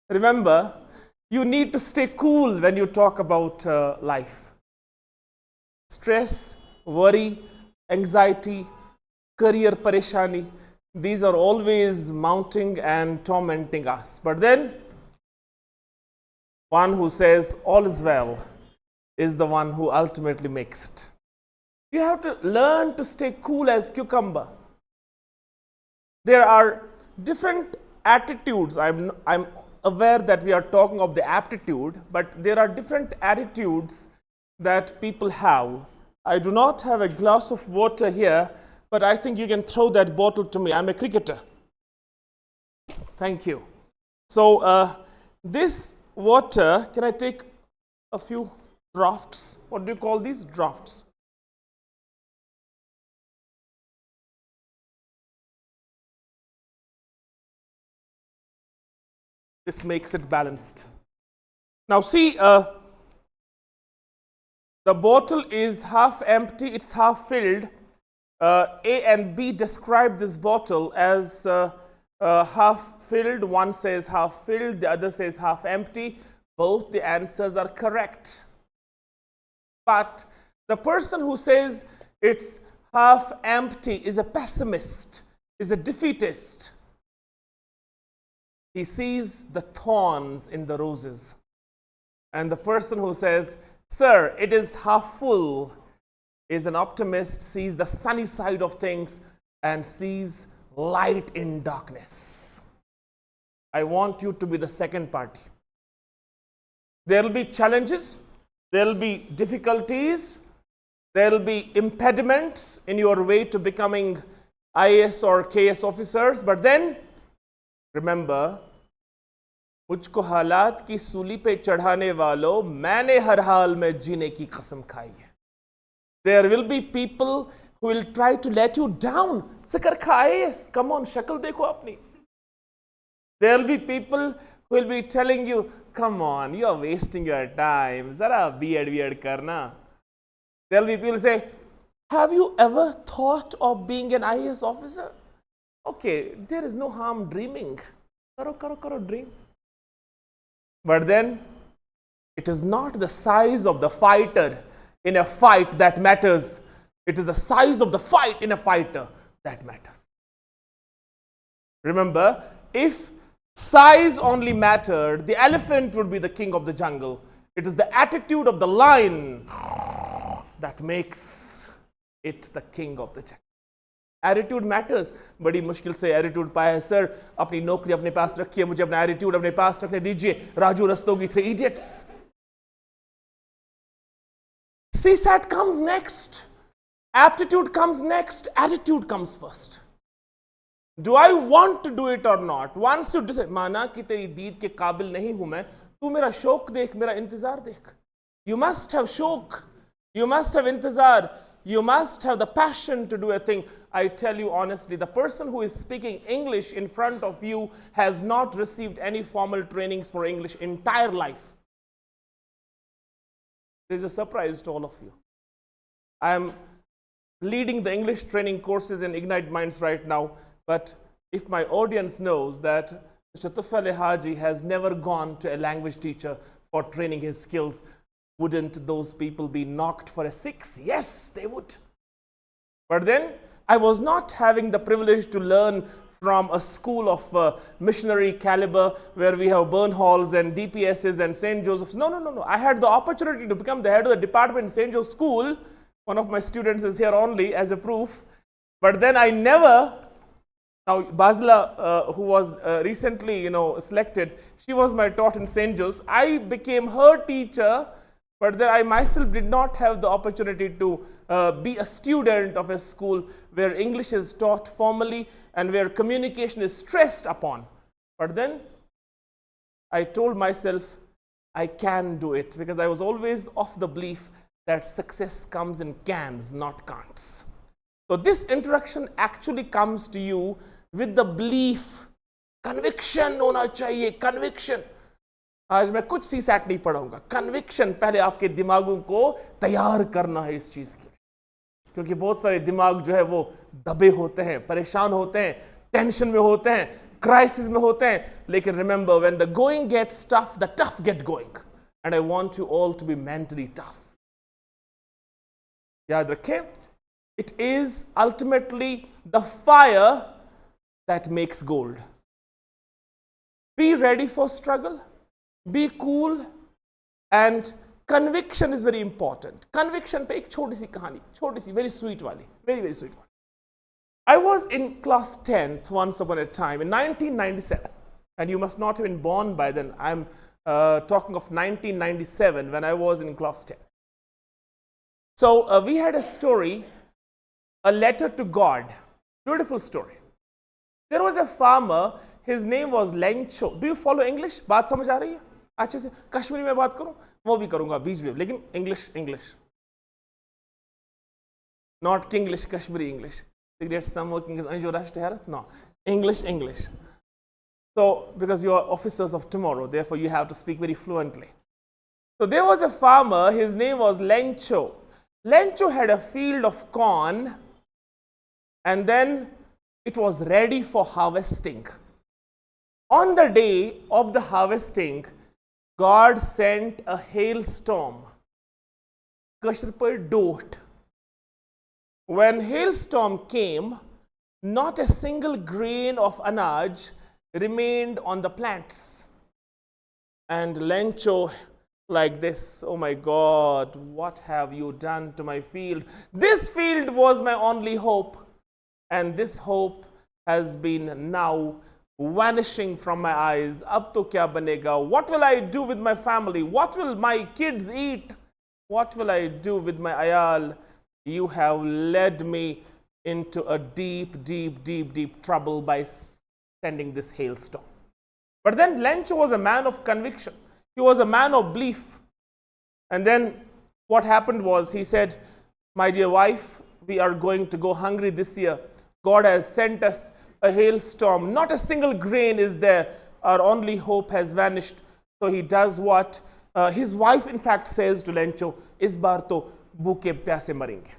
Remember, you need to stay cool when you talk about life. Stress, worry, anxiety, career pareshani, these are always mounting and tormenting us. But then, one who says all is well is the one who ultimately makes it. You have to learn to stay cool as cucumber. There are different attitudes. I'm aware that we are talking of the aptitude, but there are different attitudes that people have. I do not have a glass of water here, but I think you can throw that bottle to me. I'm a cricketer. Thank you. So this water, can I take a few drafts? What do you call these? Drafts. This makes it balanced. Now see, the bottle is half empty, it's half filled. A and B describe this bottle as half filled. One says half filled, the other says half empty. Both the answers are correct. But the person who says it's half empty is a pessimist, is a defeatist. He sees the thorns in the roses. And the person who says, sir, it is half full, is an optimist, sees the sunny side of things and sees light in darkness. I want you to be the second party. There will be challenges, there will be difficulties, there will be impediments in your way to becoming IAS or KS officers, but then remember, मुझको हालात की सूली पे चढ़ाने वालों, मैंने हर हाल में जीने की कसम खाई है. There will be people who will try to let you down. सिकर खाए, come on, शक्ल देखो अपनी. There will be people who will be telling you, come on, you are wasting your time. जरा weird करना. There will be people who say, have you ever thought of being an IAS officer? Okay, there is no harm dreaming. Karo, dream. But then, it is not the size of the fighter in a fight that matters. It is the size of the fight in a fighter that matters. Remember, if size only mattered, the elephant would be the king of the jungle. It is the attitude of the lion that makes it the king of the jungle. Attitude matters. बड़ी मुश्किल से attitude पाया है sir. अपनी नौकरी अपने पास रखिए, मुझे अपना attitude अपने पास रखने दीजिए. Raju Rastogi 3 idiots. CSAT comes next. Aptitude comes next. Attitude comes first. Do I want to do it or not? Once you decide, माना कि तेरी दीद के काबिल नहीं हूं मैं, तू मेरा शौक देख, मेरा इंतजार देख. You must have शौक. You must have इंतजार. You must have the passion to do a thing. I tell you honestly, the person who is speaking English in front of you has not received any formal trainings for English entire life. This is a surprise to all of you. I am leading the English training courses in Ignite Minds right now, but if my audience knows that Mr. Tufail Haji has never gone to a language teacher for training his skills, wouldn't those people be knocked for a 6? Yes, they would. But then, I was not having the privilege to learn from a school of missionary caliber where we have burn halls and DPSs and St. Joseph's. No. I had the opportunity to become the head of the department in St. Joseph's School. One of my students is here only as a proof. But then I never, now Basila, who was recently selected, she was my taught in St. Joseph's. I became her teacher, but then I myself did not have the opportunity to be a student of a school where English is taught formally and where communication is stressed upon. But then I told myself I can do it, because I was always of the belief that success comes in cans, not can'ts. So this introduction actually comes to you with the belief, conviction होना चाहिए, conviction. आज मैं कुछ CSAT नहीं पढ़ाऊंगा. Conviction पहले आपके दिमागों को तैयार करना है इस चीज के, क्योंकि बहुत सारे दिमाग जो है वो दबे होते हैं, परेशान होते हैं, टेंशन में होते हैं. क्राइसिस में होते हैं, लेकिन remember when the going gets tough the tough get going, and I want you all to be mentally tough. याद रखें, it is ultimately the fire that makes gold. Be ready for struggle, be cool, and conviction is very important. Conviction पे एक छोटी सी कहानी, छोटी सी, very sweet वाली, very sweet वाली. I was in class 10th once upon a time in 1997, and you must not have been born by then. I'm talking of 1997 when I was in class 10. So we had a story, a letter to God. Beautiful story. There was a farmer, his name was Lencho. Do you follow English? बात समझ आ रही है अच्छे से? कश्मीरी में बात करूं, वो भी करूंगा बीच में, लेकिन English, not Kinglish, Kashmiri English. Cigarette, some working is no, English. So because you are officers of tomorrow, therefore you have to speak very fluently. So there was a farmer, his name was Lencho. Lencho had a field of corn, and then it was ready for harvesting. On the day of the harvesting, God sent a hailstorm. Kashmir par dot. When hailstorm came, not a single grain of anaj remained on the plants. And Lencho like this, oh my God, what have you done to my field? This field was my only hope, and this hope has been now vanishing from my eyes. Ab to kya banega? What will I do with my family? What will my kids eat? What will I do with my ayal? You have led me into a deep trouble by sending this hailstorm. But then Lencho was a man of conviction. He was a man of belief. And then what happened was, he said, my dear wife, we are going to go hungry this year. God has sent us a hailstorm. Not a single grain is there. Our only hope has vanished. So he does what? His wife, in fact, says to Lencho, is baar to bhuke pyase marenge.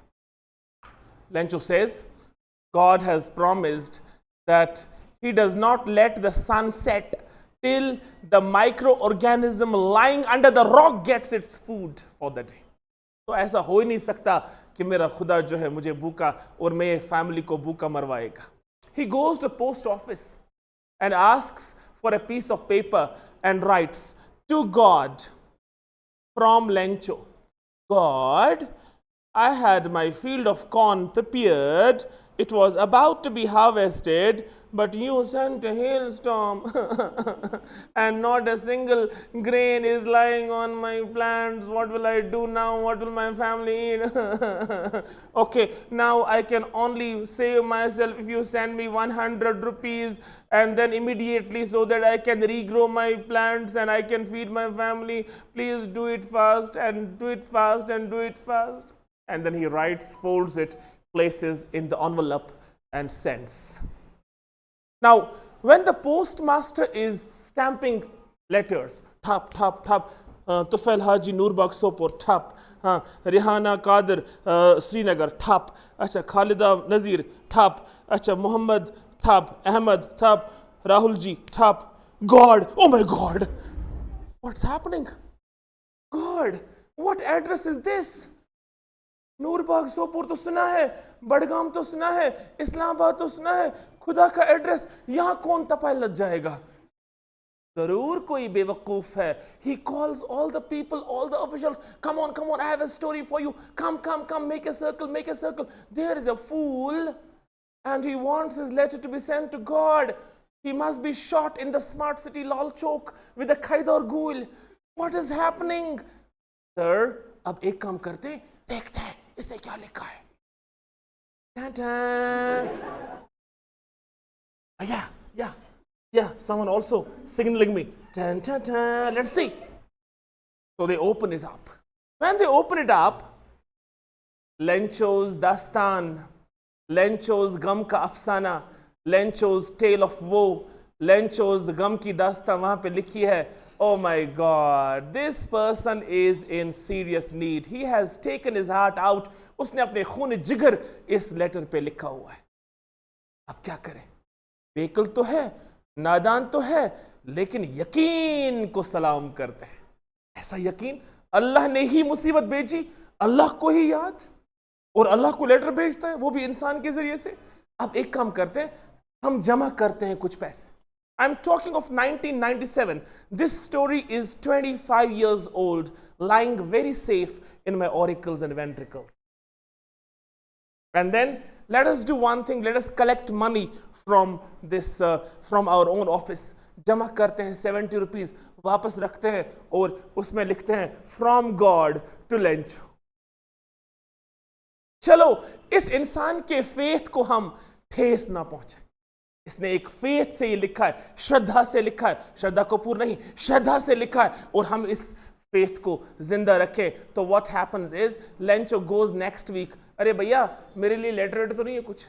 Lencho says, God has promised that he does not let the sun set till the microorganism lying under the rock gets its food for the day. तो ऐसा हो ही नहीं सकता कि मेरा खुदा जो है मुझे भूखा और मेरे फैमिली को भूखा मरवाएगा. He goes to the post office and asks for a piece of paper and writes to God from Lencho, God, I had my field of corn prepared. It was about to be harvested, but you sent a hailstorm and not a single grain is lying on my plants. What will I do now? What will my family eat? Okay, now I can only save myself if you send me 100 rupees and then immediately, so that I can regrow my plants and I can feed my family. Please do it fast and do it fast and do it fast. And then he writes, folds it, places in the envelope and sends. Now, when the postmaster is stamping letters, thap, thap, thap, Tufail Haji Nurbag Sopor, thap, Rihana Kadir Srinagar, thap, acha Khalida Nazir, thap, acha Muhammad, thap, Ahmad, thap, Rahulji, thap, God, oh my God, what's happening? God, what address is this? Noorbagh Sopore तो सुना है, बड़गाम तो सुना है, इस्लामाबाद तो सुना है, खुदा का एड्रेस यहाँ कौन तपाए लग जाएगा? जरूर कोई बेवकूफ है. He calls all the people, all the officials, come on, I have a story for you, come, make a circle. There is a fool and he wants his letter to be sent to God. He must be shot in the smart city Lal Chowk with a Khaidar Ghoul. What is happening? Sir, अब एक काम करते, देखते हैं इसने क्या लिखा है. Yeah, someone also signaling me. Let's see. So they open it up. When they open it up, Lencho's Dastan, Lencho's Gam Ka Afsana, Lencho's Tale of Woe, Lencho's Gam Ki Dastan wahan pe likhi hai. Oh my God, this person is in serious need. He has taken his heart out. उसने अपने खून जिगर इस letter पे लिखा हुआ है. अब क्या करें? बेकल तो है, नादान तो है लेकिन यकीन को सलाम करते हैं। ऐसा यकीन, अल्लाह ने ही मुसीबत भेजी, अल्लाह को ही याद, और अल्लाह को लेटर भेजता है, वो भी इंसान के जरिए से। अब एक काम करते हैं, हम जमा करते हैं कुछ पैसे। I am talking of 1997. This story is 25 years old, lying very safe in my auricles and ventricles. And then let us do one thing, let us collect money from this from our own office. जमा करते हैं 70 rupees, वापस रखते हैं और उसमें लिखते हैं from God to Lencho. चलो इस इंसान के फेथ को हम ठेस ना पहुंचाए। इसने एक फेथ से ही लिखा है, श्रद्धा से लिखा है, श्रद्धा कपूर नहीं, श्रद्धा से लिखा है, और हम इस फेथ को जिंदा रखें। तो what happens is, Lencho goes next week, अरे भैया मेरे लिए लेटर तो नहीं है कुछ।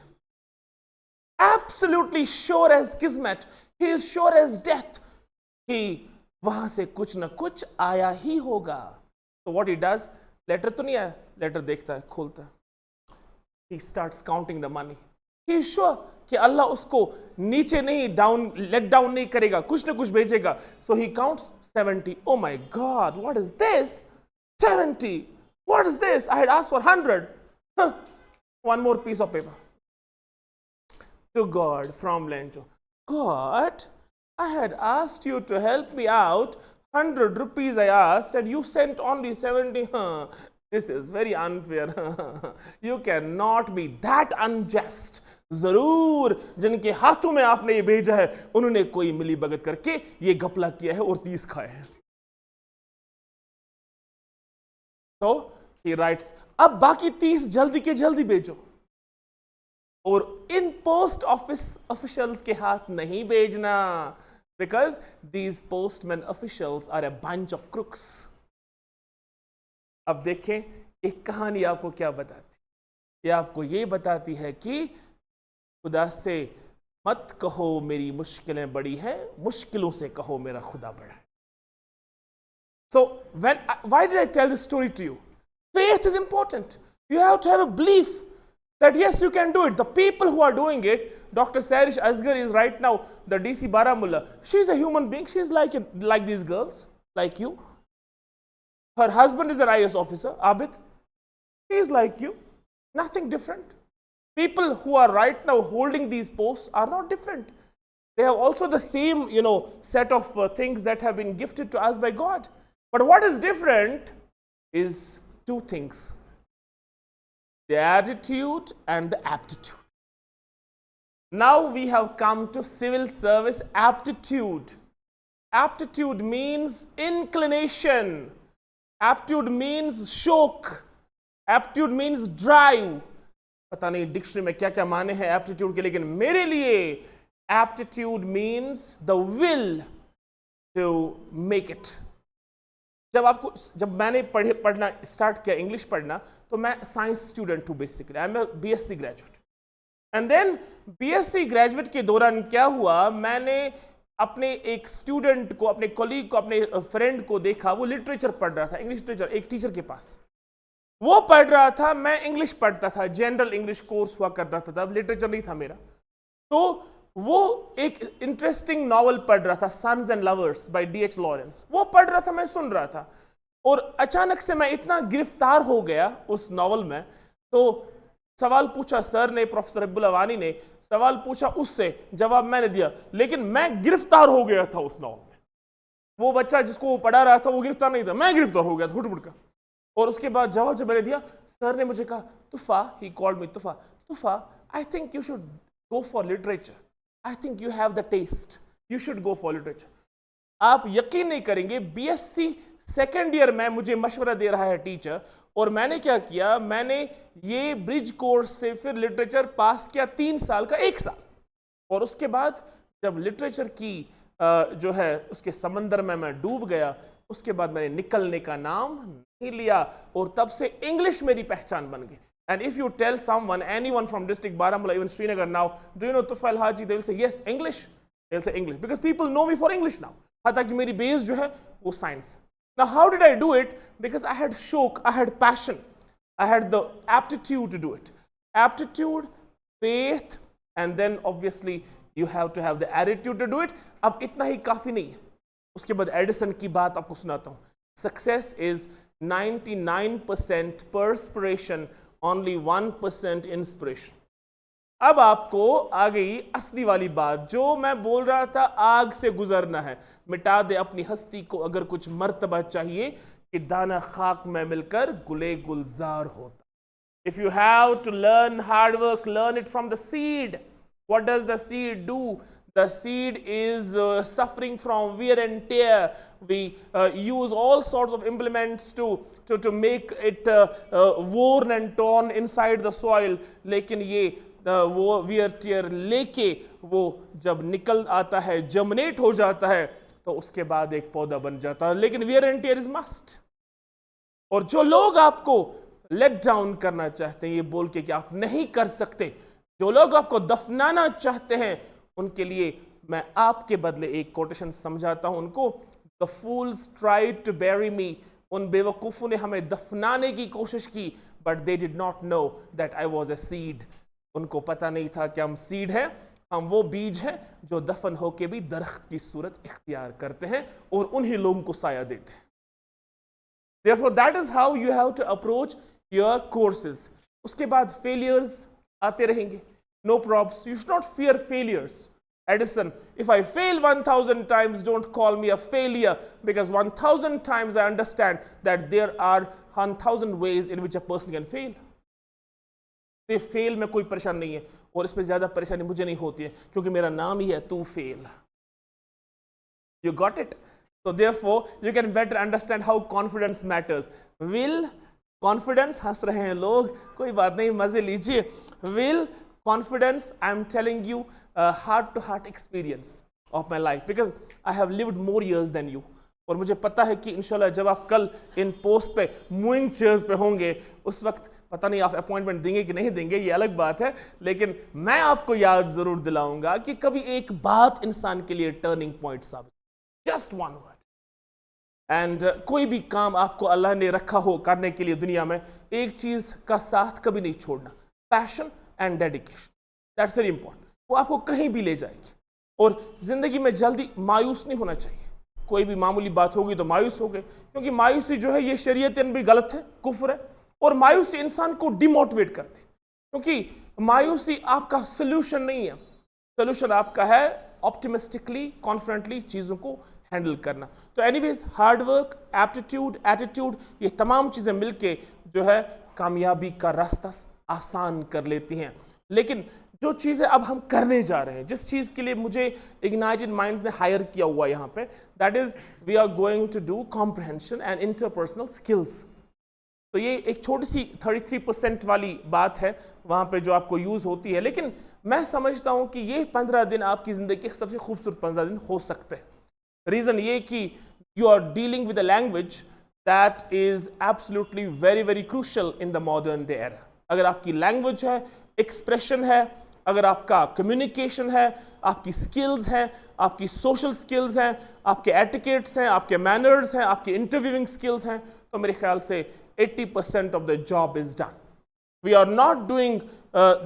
एब्सोल्युटली श्योर एज किस्मत, he is sure as death कि वहां से कुछ ना कुछ आया ही होगा। तो व्हाट ही डज, लेटर तो नहीं आया, लेटर देखता है, खोलता है, he starts counting the money. He is sure कि अल्लाह उसको नीचे नहीं let down नहीं करेगा, कुछ ना कुछ भेजेगा। So he counts 70. Oh my God, what is this? 70. What is this? I had asked for 100. Huh. One more piece of paper. To God from Lencho. God, I had asked you to help me out. 100 rupees I asked and you sent only 70. Huh. This is very unfair. You cannot be that unjust. जरूर जिनके हाथों में आपने ये भेजा है उन्होंने कोई मिली भगत करके ये घपला किया है और 30 खाए हैं। तो he writes, अब बाकी 30 जल्दी के जल्दी भेजो, और इन पोस्ट ऑफिस ऑफिशियल्स के हाथ नहीं भेजना, because these postman officials are a bunch of crooks. अब देखें एक कहानी आपको क्या बताती, ये आपको ये बताती है कि खुदा से मत कहो मेरी मुश्किलें बड़ी हैं, मुश्किलों से कहो मेरा खुदा बड़ा है। So why did I tell this story to you? Faith is important. You have to have a belief that yes, you can do it. The people who are doing it, Dr. Sarish Asgar is right now the DC Baramulla. She is a human being. She is like these girls, like you. Her husband is an IAS officer, Abid. He is like you. Nothing different. People who are right now holding these posts are not different. They have also the same, set of things that have been gifted to us by God. But what is different is two things: the attitude and the aptitude. Now we have come to civil service aptitude. Aptitude means inclination. Aptitude means शौक. Aptitude means drive. पता नहीं dictionary में क्या क्या माने हैं aptitude के, लेकिन मेरे लिए aptitude means the will to make it. जब मैंने पढ़ना स्टार्ट किया, इंग्लिश पढ़ना, तो मैं साइंस स्टूडेंट हूँ basically. I am a BSc graduate. And then BSc graduate के दौरान क्या हुआ, मैंने अपने एक स्टूडेंट को, अपने कॉलीग को, अपने फ्रेंड को देखा, वो लिटरेचर पढ़ रहा था, इंग्लिश लिटरेचर, एक टीचर के पास वो पढ़ रहा था, मैं इंग्लिश पढ़ता था, जनरल इंग्लिश कोर्स हुआ करता था तब, लिटरेचर नहीं था मेरा। तो वो एक इंटरेस्टिंग नॉवल पढ़ रहा था, Sons and Lovers by D.H. Lawrence, वो पढ़ रहा था, मैं सुन रहा था, और अचानक से मैं इतना गिरफ्तार हो गया उस नॉवल में। तो सवाल पूछा सर ने, प्रोफेसर अब्दुल अवानी ने सवाल पूछा, उससे जवाब मैंने दिया, लेकिन मैं गिरफ्तार हो गया था उस नॉवल में। वो बच्चा जिसको वो पढ़ा रहा था वो गिरफ्तार नहीं था, मैं गिरफ्तार हो गया था हुट का। और उसके बाद जवाब जब मैंने दिया, सर ने मुझे कहा, Tufa, he called me Tufa, Tufa, I think you should go for literature, I think you have the taste, you should go for literature. आप यकीन नहीं करेंगे, बीएससी सेकेंड ईयर में मुझे मशवरा दे रहा है टीचर, और मैंने क्या किया, मैंने ये ब्रिज कोर्स से फिर लिटरेचर पास किया 3 साल का, 1 साल, और उसके बाद जब लिटरेचर की जो है उसके समंदर में मैं डूब गया, उसके बाद मैंने निकलने का नाम नहीं लिया, और तब से इंग्लिश मेरी पहचान बन गई। And if you tell someone, anyone from district Baramulla, even Srinagar now, do you know Tufail Haji? They will say yes, English. They'll say English because people know me for English now. हालांकि मेरी base जो है वो science. Now how did I do it? Because I had शौक, I had passion, I had the aptitude to do it. Aptitude, faith, and then obviously you have to have the attitude to do it. अब इतना ही काफी नहीं है, उसके बाद Edison की बात आपको सुनाता हूं। Success is 99% perspiration, only 1% inspiration। अब आपको आ गई असली वाली बात, जो मैं बोल रहा था, आग से गुजरना है, मिटा दे अपनी हस्ती को अगर कुछ मर्तबा चाहिए कि दाना खाक में मिलकर गुले गुलजार होता। If you have to learn hard work, learn it from the seed. What does the seed do? The seed is suffering from wear and tear. We use all sorts of implements to make it worn and torn inside the soil. लेकिन ये वो wear tear लेके वो जब निकल आता है, germinate हो जाता है, तो उसके बाद एक पौधा बन जाता है। लेकिन wear and tear is must। और जो लोग आपको लेट डाउन करना चाहते हैं ये बोल के कि आप नहीं कर सकते, जो लोग आपको दफनाना चाहते हैं, उनके लिए मैं आपके बदले एक कोटेशन समझाता हूं उनको। द फूल्स ट्राइड टू बैरी मी, उन बेवकूफों ने हमें दफनाने की कोशिश की, but they did not know that I was a seed. उनको पता नहीं था कि हम सीड हैं, हम वो बीज हैं जो दफन होके भी दरख्त की सूरत इख्तियार करते हैं और उन्हीं लोगों को साया देते हैं। Therefore, that is how you have to approach your courses. उसके बाद failures आते रहेंगे, no props. You should not fear failures. Edison, if I fail 1000 times, don't call me a failure, because 1000 times I understand that there are 1000 ways in which a person can fail. तो fail में कोई परेशानी नहीं है, और इसमें ज्यादा परेशानी मुझे नहीं होती है क्योंकि मेरा नाम ही है तू fail. You got it? So therefore, you can better understand how confidence matters. Will confidence, हंस रहे हैं लोग, कोई बात नहीं, मजे लीजिए। Will confidence, I am telling you, heart-to-heart experience of my life, because I have lived more years than you. और मुझे पता है कि इंशाल्लाह जब आप कल इन पोस्ट पे मूविंग चेयर्स पे होंगे, उस वक्त पता नहीं आप अपॉइंटमेंट देंगे कि नहीं देंगे, ये अलग बात है, लेकिन मैं आपको याद जरूर दिलाऊंगा कि कभी एक बात इंसान के लिए टर्निंग पॉइंट साबित, जस्ट वन वर्ड। एंड कोई भी काम आपको अल्लाह ने रखा हो करने के लिए दुनिया में, एक चीज का साथ कभी नहीं छोड़ना, passion and dedication, that's very important. वो आपको कहीं भी ले जाएगी। और जिंदगी में जल्दी मायूस नहीं होना चाहिए, कोई भी मामूली बात होगी तो मायूस हो गए, क्योंकि मायूसी जो है ये शरीयतन भी गलत है, कुफ्र है, और मायूसी इंसान को डिमोटिवेट करती है, क्योंकि मायूसी आपका सोल्यूशन नहीं है। सोल्यूशन आपका है ऑप्टिमिस्टिकली, कॉन्फिडेंटली चीजों को हैंडल करना। तो anyways, hard work, aptitude, attitude, ये तमाम चीजें मिलके जो है कामयाबी का रास्ता आसान कर लेती हैं। लेकिन जो चीजें अब हम करने जा रहे हैं, जिस चीज के लिए मुझे इग्नाइटेड माइंड्स ने हायर किया हुआ यहाँ पे, that is we are going to do comprehension and interpersonal skills. तो ये एक छोटी सी 33% वाली बात है वहाँ पे जो आपको यूज होती है, लेकिन मैं समझता हूँ कि ये 15 दिन आपकी जिंदगी के सबसे खूबसूरत 15 दिन हो सकते हैं। रीजन ये कि you are dealing with a language that is absolutely very very crucial in the modern day era. अगर आपकी लैंग्वेज है, एक्सप्रेशन है, अगर आपका कम्युनिकेशन है, आपकी स्किल्स हैं, आपकी सोशल स्किल्स हैं, आपके एटिकेट्स हैं, आपके मैनर्स हैं, आपके इंटरव्यूइंग स्किल्स हैं, तो मेरे ख्याल से 80% of the job is done. We are not doing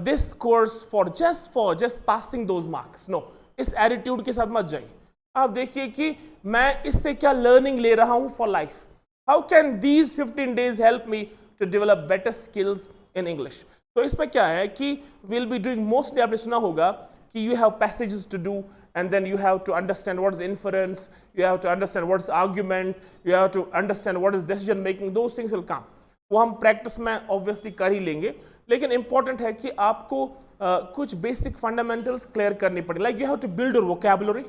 this course for just passing those marks. No, इस एटीट्यूड के साथ मत जाइए। आप देखिए कि मैं इससे क्या लर्निंग ले रहा हूं for life. How can these 15 days help me to develop better skills in English. तो इसमें क्या है कि विल बी डूइंग, मोस्टली आपने सुना होगा कि you have passages to do, and then you have to understand what is inference, you have to understand what is argument, you have to understand what is decision making, those things will come. वो हम practice में obviously कर ही लेंगे, लेकिन important है कि आपको कुछ बेसिक फंडामेंटल्स क्लियर करनी पड़े। Like you have to build your vocabulary,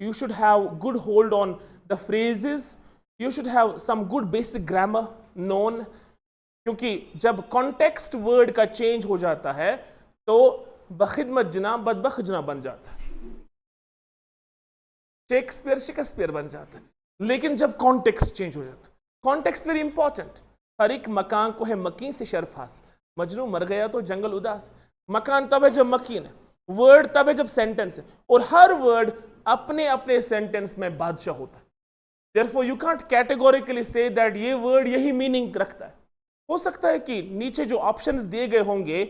you should have good hold on the phrases, you should have some good basic grammar known, क्योंकि जब context word का change हो जाता है तो बखिदमत जना बदबख्त जना बन जाता है, शेक्सपियर बन जाता है। लेकिन जब context change हो जाता है, context very important। हर एक मकान को है मकीन से शर्फास, मजनू मर गया तो जंगल उदास। मकान तब है जब मकीन है, वर्ड तब है जब सेंटेंस है, और हर वर्ड अपने अपने सेंटेंस में बादशाह होता है। Therefore you can't categorically say that ये वर्ड यही मीनिंग रखता है। हो सकता है कि नीचे जो ऑप्शंस दिए गए होंगे,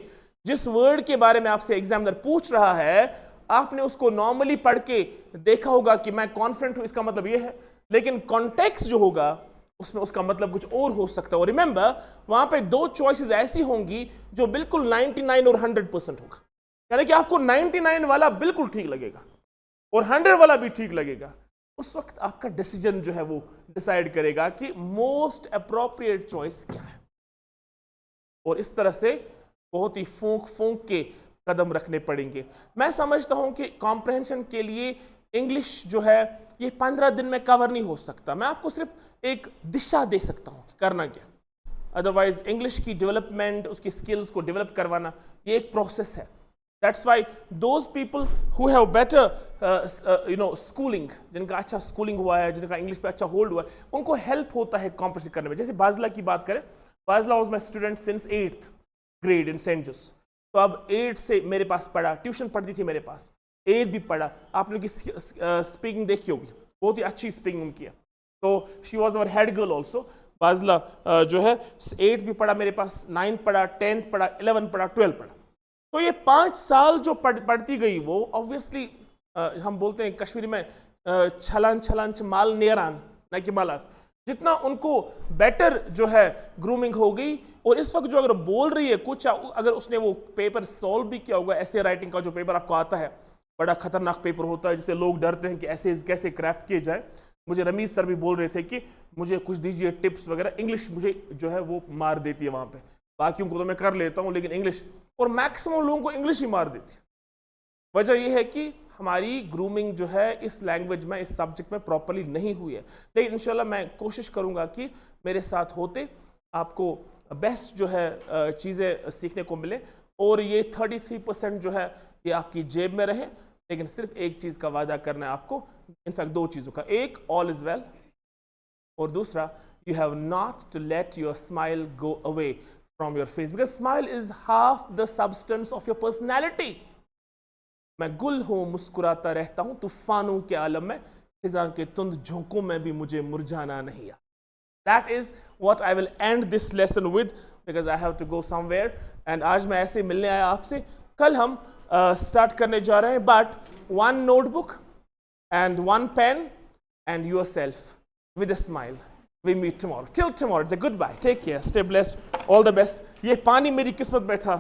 जिस वर्ड के बारे में आपसे एग्जामिनर पूछ रहा है, आपने उसको नॉर्मली पढ़ के देखा होगा कि मैं कॉन्फिडेंट हूं, इसका मतलब ये है, लेकिन कॉन्टेक्स्ट जो होगा उसमें उसका मतलब कुछ और हो सकता है। और रिमेंबर, वहां पे दो चॉइसेस ऐसी होंगी जो बिल्कुल 99 और 100% होगा, यानी कि आपको 99 वाला बिल्कुल ठीक लगेगा और 100 वाला भी ठीक लगेगा। उस वक्त आपका डिसीजन जो है वो डिसाइड करेगा कि मोस्ट अप्रोप्रिएट चॉइस क्या है। और इस तरह से बहुत ही फूंक के कदम रखने पड़ेंगे। मैं समझता हूं कि कॉम्प्रहेंशन के लिए इंग्लिश जो है ये 15 दिन में कवर नहीं हो सकता। मैं आपको सिर्फ एक दिशा दे सकता हूं कि करना क्या। अदरवाइज इंग्लिश की डेवलपमेंट, उसकी स्किल्स को डेवलप करवाना, ये एक प्रोसेस है। That's why those people who have better schooling, जिनका अच्छा स्कूलिंग हुआ है, जिनका इंग्लिश पे अच्छा होल्ड हुआ है, उनको हेल्प होता है कॉम्पिटिशन करने में। जैसे बाजला की बात करें, बाजला was my student since 8th grade in Saint Jose. तो अब 8 से मेरे पास पढ़ा, ट्यूशन पढ़ती थी मेरे पास, 8 भी पढ़ा। आपने उनकी स्पीकिंग देखी होगी, बहुत ही अच्छी स्पीकिंग उनकी है। तो she was our head girl also. बाजला जो है 8 भी पढ़ा मेरे पास, 9th पढ़ा, 10th पढ़ा, 11 पढ़ा, 12 पढ़ा। तो ये 5 साल जो पढ़ती गई, वो ऑब्वियसली हम बोलते हैं कश्मीरी में छलान छलान माल नेरान ना कि मालास, जितना उनको बेटर जो है ग्रूमिंग हो गई। और इस वक्त जो अगर बोल रही है कुछ, अगर उसने वो पेपर सॉल्व भी किया होगा, ऐसे राइटिंग का जो पेपर आपको आता है, बड़ा खतरनाक पेपर होता है जिससे लोग डरते हैं कि ऐसे कैसे क्राफ्ट किए जाए। मुझे रमीज सर भी बोल रहे थे कि मुझे कुछ दीजिए टिप्स वगैरह। इंग्लिश मुझे जो है वो मार देती है वहाँ पे, बाकियों को तो मैं कर लेता हूँ, लेकिन इंग्लिश, और मैक्सिमम लोगों को इंग्लिश ही मार देती है। वजह यह है कि हमारी ग्रूमिंग जो है इस लैंग्वेज में, इस सब्जेक्ट में प्रॉपर्ली नहीं हुई है। लेकिन इंशाल्लाह मैं कोशिश करूंगा कि मेरे साथ होते आपको बेस्ट जो है चीज़ें सीखने को मिले, और ये 33% जो है ये आपकी जेब में रहे। लेकिन सिर्फ एक चीज़ का वादा करना है आपको, इनफैक्ट 2 चीज़ों का, एक ऑल इज वेल, और दूसरा you have not to let your smile go away from your face, because smile is half the substance of your personality. मैं गुल हूं, मुस्कुराता रहता हूं तूफानों के आलम में, खिजां के तुंद झोंकों में भी मुझे मुरझाना नहीं आ। That is what I will end this lesson with, because I have to go somewhere. And आज मैं ऐसे मिलने आया आपसे। कल हम स्टार्ट करने जा रहे हैं, but one notebook and one pen and yourself with a smile. We meet tomorrow. Till tomorrow, it's a goodbye. Take care. Stay blessed. All the best. ये पानी मेरी किस्मत में था।